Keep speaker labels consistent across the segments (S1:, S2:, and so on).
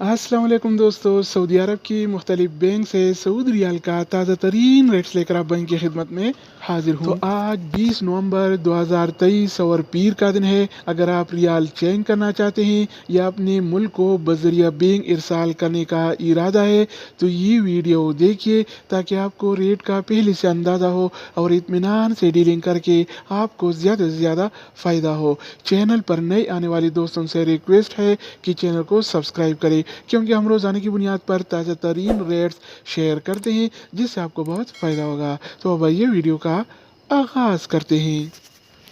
S1: अस्सलाम वालेकुम दोस्तों। सऊदी अरब की मुख्तलिफ बैंक से सऊदी रियाल का ताज़ा तरीन रेट्स लेकर आप बैंक की खिदमत में हाजिर हूँ। तो आज 20 नवंबर 2023 और पीर का दिन है। अगर आप रियाल चेंज करना चाहते हैं या अपने मुल्क को बजरिया बैंक इरसाल करने का इरादा है तो ये वीडियो देखिए ताकि आपको रेट का पहले से अंदाज़ा हो और इत्मीनान से डीलिंग करके आपको ज़्यादा से ज़्यादा फ़ायदा हो। चैनल पर नए आने वाले दोस्तों से रिक्वेस्ट है कि चैनल को सब्सक्राइब करें, क्योंकि हम रोज़ाना की बुनियाद पर ताज़ा तरीन रेट्स शेयर करते हैं जिससे आपको बहुत फ़ायदा होगा। तो अब आइए वीडियो का आगाज़ करते हैं।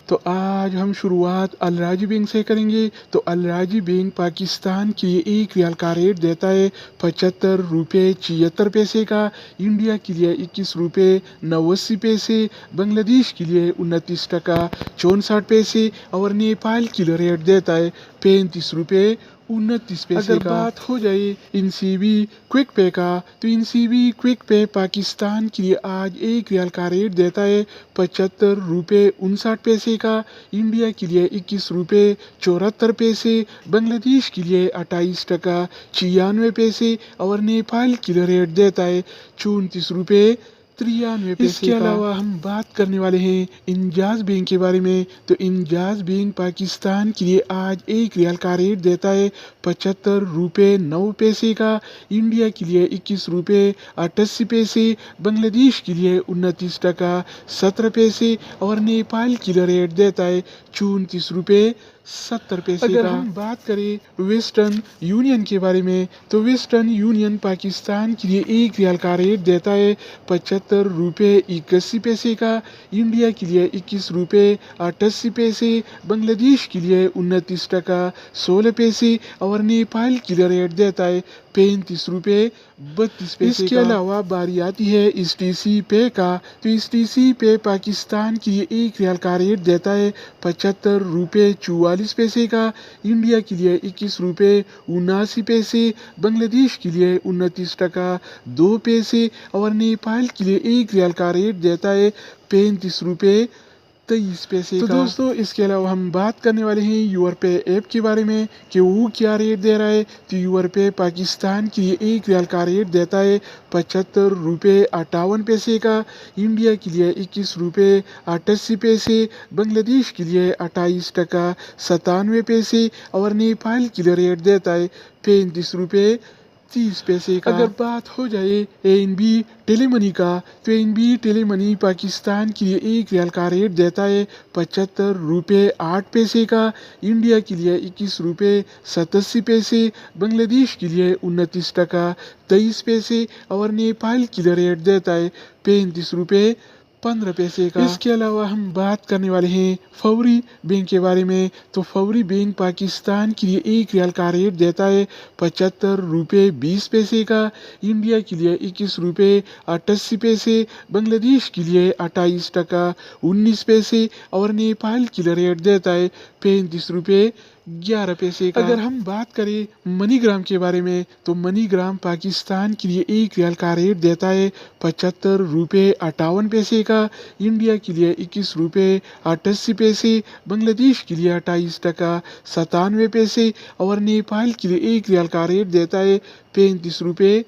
S1: तो आज हम शुरुआत अल राजी बैंक से करेंगे। तो अल राजी बैंक पाकिस्तान के लिए एक रियाल का रेट देता है 75 रुपये 76 पैसे का, इंडिया के लिए 21 रुपये 89 पैसे, बांग्लादेश के लिए 29 टका 64 पैसे और नेपाल के लिए रेट देता है 35 रुपये 29 पैसे
S2: अगर
S1: का। बात हो जाए इनसीबी क्विक पे का तो इनसीबी क्विक पे पाकिस्तान के लिए आज एक रियाल का रेट देता है 75 रुपये 59 पैसे का, इंडिया के लिए 21 रुपये 74 पैसे, बांग्लादेश के लिए 28 टका 96 पैसे और नेपाल के लिए रेट देता है 34 रुपये 93 पैसे। इसके अलावा हम बात करने वाले हैं इंजाज बैंक के बारे में। तो इंजाज बैंक पाकिस्तान के लिए आज एक रियाल का रेट देता है 75 रुपये 9 पैसे का, इंडिया के लिए 21 रुपये 88 पैसे, बांग्लादेश के लिए 29 टका 17 पैसे और नेपाल के लिए रेट देता है 34 रुपये 70 पैसे अगर का। हम बात करें वेस्टर्न यूनियन के बारे में तो वेस्टर्न यूनियन पाकिस्तान के लिए एक रियाल का रेट देता है 75 रुपये 81 पैसे का, इंडिया के लिए 21 रुपये 88 पैसे, बांग्लादेश के लिए 29 टका 16 पैसे और नेपाल के लिए रेट देता है 35 रुपये 32 पैसे। इसके अलावा बारी आती है STC पे का। तो STC पे पाकिस्तान के लिए एक रियाल का रेट देता है 75 रुपये 44 पैसे का, इंडिया के लिए 21 रुपये 79 पैसे, बांग्लादेश के लिए 29 टका 2 पैसे और नेपाल के लिए एक रियाल का रेट देता है 35 रुपये 23 पैसे का। तो दोस्तों इसके अलावा हम बात करने वाले हैं यूर पे ऐप के बारे में कि वो क्या रेट दे रहा है। तो यूर पे पाकिस्तान के लिए एक रियाल का रेट देता है 75 रुपये 58 पैसे का, इंडिया के लिए 21 रुपये 88 पैसे, बांग्लादेश के लिए 28 टका 97 पैसे और नेपाल के लिए रेट देता है 35 रुपये 30 पैसे का। अगर बात हो जाए ANB टेलीमनी का तो ANB टेलीमनी पाकिस्तान के लिए एक रियाल का रेट देता है 75 रुपये 8 पैसे का, इंडिया के लिए 21 रुपये 87 पैसे, बांग्लादेश के लिए 29 टका 23 पैसे और नेपाल के लिए रेट देता है 35 रुपये 15 पैसे का। इसके अलावा हम बात करने वाले हैं फौरी बैंक के बारे में। तो फौरी बैंक पाकिस्तान के लिए एक रियाल का रेट देता है 75 रुपये 20 पैसे का, इंडिया के लिए 21 रुपये 88 पैसे, बांग्लादेश के लिए 28 टका 19 पैसे और नेपाल के लिए रेट देता है 35 रुपये 11 पैसे का। अगर हम बात करें मनीग्राम के बारे में तो मनीग्राम पाकिस्तान के लिए एक रियाल का रेट देता है 75 रुपये 58 पैसे का, इंडिया के लिए 21 रुपये 88 पैसे, बांग्लादेश के लिए 28 टका 97 पैसे और नेपाल के लिए एक रियाल का रेट देता है 35 रुपये